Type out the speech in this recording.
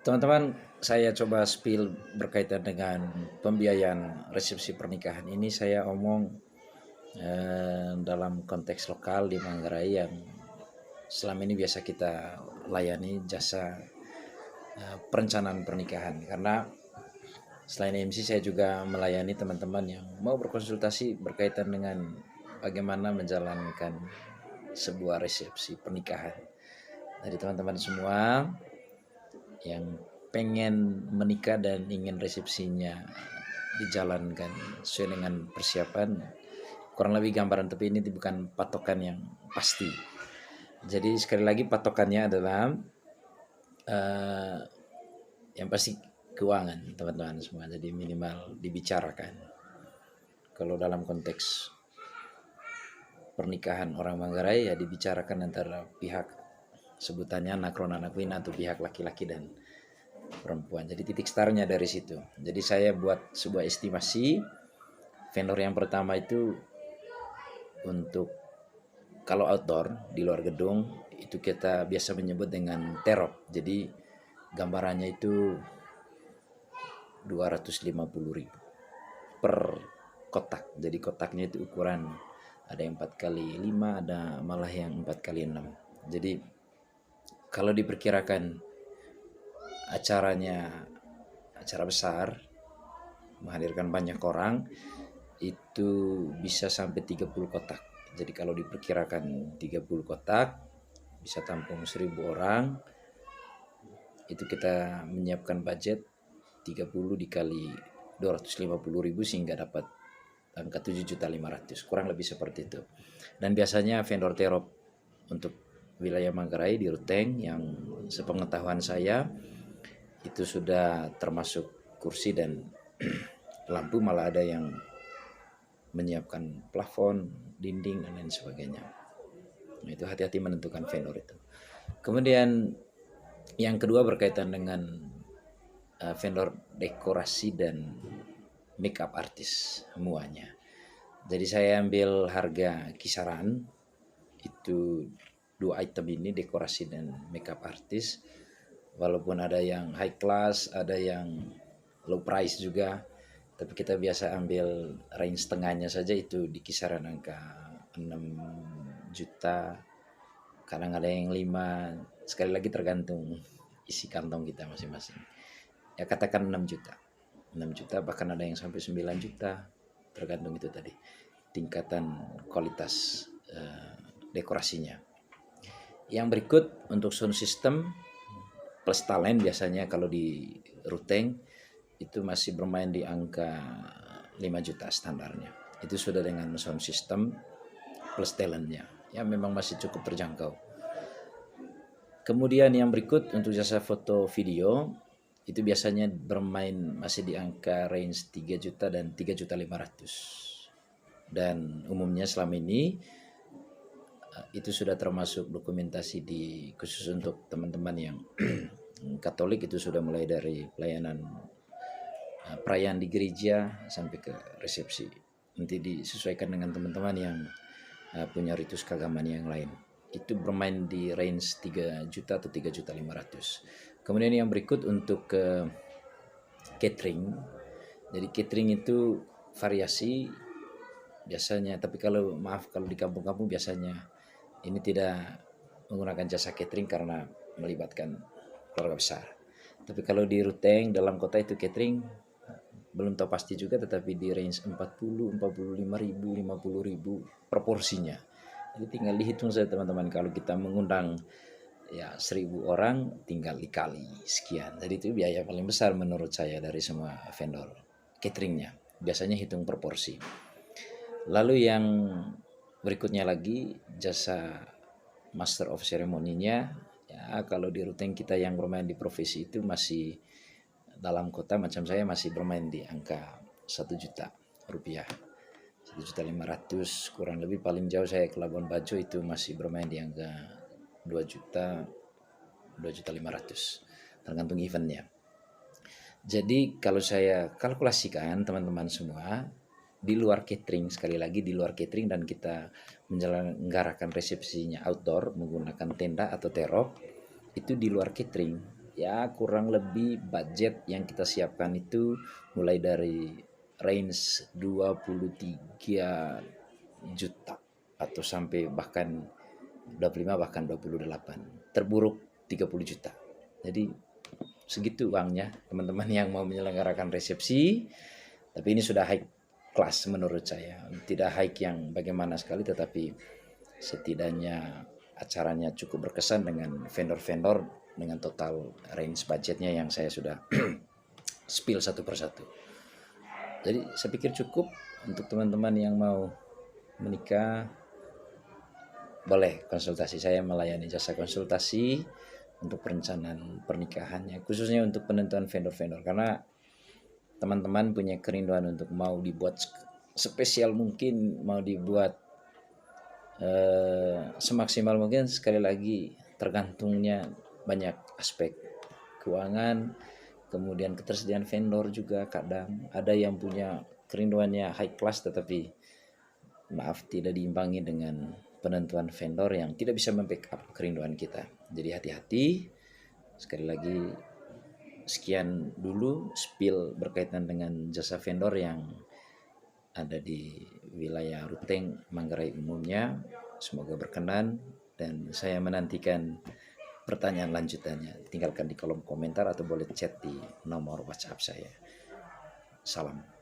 Teman-teman, saya coba spill berkaitan dengan pembiayaan resepsi pernikahan. Ini saya omong dalam konteks lokal di Manggarai yang selama ini biasa kita layani jasa perencanaan pernikahan. Karena selain MC saya juga melayani teman-teman yang mau berkonsultasi berkaitan dengan bagaimana menjalankan sebuah resepsi pernikahan. Dari teman-teman semua yang pengen menikah dan ingin resepsinya dijalankan sesuai dengan persiapan, kurang lebih gambaran, tapi ini bukan patokan yang pasti. Jadi sekali lagi patokannya adalah yang pasti keuangan teman-teman semua. Jadi minimal dibicarakan. Kalau dalam konteks pernikahan orang Manggarai ya dibicarakan antara pihak sebutannya nakron nakwin atau pihak laki-laki dan perempuan. Jadi titik startnya dari situ. Jadi saya buat sebuah estimasi. Vendor yang pertama itu untuk kalau outdoor di luar gedung itu kita biasa menyebut dengan terop. Jadi gambarannya itu 250.000 per kotak. Jadi kotaknya itu ukuran ada yang 4x5, ada malah yang 4x6. Jadi kalau diperkirakan acara besar menghadirkan banyak orang itu bisa sampai 30 kotak. Jadi kalau diperkirakan 30 kotak bisa tampung 1.000 orang, itu kita menyiapkan budget 30 dikali 250.000 sehingga dapat angka 7.500.000, kurang lebih seperti itu. Dan biasanya vendor terop untuk wilayah Manggarai di Ruteng yang sepengetahuan saya itu sudah termasuk kursi dan lampu, malah ada yang menyiapkan plafon, dinding dan lain sebagainya. Nah, itu hati-hati menentukan vendor itu. Kemudian yang kedua berkaitan dengan vendor dekorasi dan makeup artis semuanya. Jadi saya ambil harga kisaran itu 2 item ini, dekorasi dan makeup artis. Walaupun ada yang high class, ada yang low price juga, tapi kita biasa ambil range tengahnya saja, itu di kisaran angka 6 juta, kadang ada yang 5, sekali lagi tergantung isi kantong kita masing-masing. Ya katakan 6 juta, bahkan ada yang sampai 9 juta, tergantung itu tadi tingkatan kualitas dekorasinya. Yang berikut untuk sound system plus talent, biasanya kalau di Ruteng itu masih bermain di angka 5 juta standarnya. Itu sudah dengan sound system plus talentnya. Ya memang masih cukup terjangkau. Kemudian yang berikut untuk jasa foto video itu biasanya bermain masih di angka range 3 juta dan 3.500.000. Dan umumnya selama ini itu sudah termasuk dokumentasi di khusus untuk teman-teman yang Katolik, itu sudah mulai dari pelayanan perayaan di gereja sampai ke resepsi. Nanti disesuaikan dengan teman-teman yang punya ritus keagamaan yang lain. Itu bermain di range 3 juta atau 3.500.000. Kemudian yang berikut untuk catering. Jadi catering itu variasi biasanya, tapi kalau di kampung-kampung biasanya ini tidak menggunakan jasa catering karena melibatkan keluarga besar. Tapi kalau di Ruteng dalam kota itu catering belum tahu pasti juga, tetapi di range 40, 45.000, 50.000 proporsinya. Jadi tinggal dihitung saja teman-teman, kalau kita mengundang ya 1.000 orang tinggal dikali sekian. Jadi itu biaya paling besar menurut saya dari semua vendor cateringnya. Biasanya hitung proporsi. Lalu yang berikutnya lagi jasa master of ceremony-nya. Ya kalau di Ruteng kita yang bermain di profesi itu masih dalam kota macam saya masih bermain di angka 1 juta rupiah. 1.500.000 kurang lebih. Paling jauh saya ke Labuan Bajo itu masih bermain di angka 2 juta, 2.500.000 tergantung eventnya. Jadi kalau saya kalkulasikan teman-teman semua, di luar catering, sekali lagi di luar catering dan kita menyelenggarakan resepsinya outdoor menggunakan tenda atau terop, itu di luar catering ya kurang lebih budget yang kita siapkan itu mulai dari range 23 juta atau sampai bahkan 25 bahkan 28. Terburuk 30 juta. Jadi segitu uangnya teman-teman yang mau menyelenggarakan resepsi. Tapi ini sudah high class menurut saya. Tidak high yang bagaimana sekali, tetapi setidaknya acaranya cukup berkesan dengan vendor-vendor dengan total range budgetnya yang saya sudah spill satu persatu. Jadi saya pikir cukup untuk teman-teman yang mau menikah, boleh konsultasi. Saya melayani jasa konsultasi untuk perencanaan pernikahannya, khususnya untuk penentuan vendor-vendor, karena teman-teman punya kerinduan untuk mau dibuat spesial mungkin, mau dibuat semaksimal mungkin. Sekali lagi tergantungnya banyak aspek keuangan, kemudian ketersediaan vendor juga. Kadang ada yang punya kerinduannya high class tetapi maaf tidak diimbangi dengan penentuan vendor yang tidak bisa membackup kerinduan kita. Jadi hati-hati. Sekali lagi sekian dulu spill berkaitan dengan jasa vendor yang ada di wilayah Ruteng, Manggarai umumnya. Semoga berkenan dan saya menantikan pertanyaan lanjutannya. Tinggalkan di kolom komentar atau boleh chat di nomor WhatsApp saya. Salam.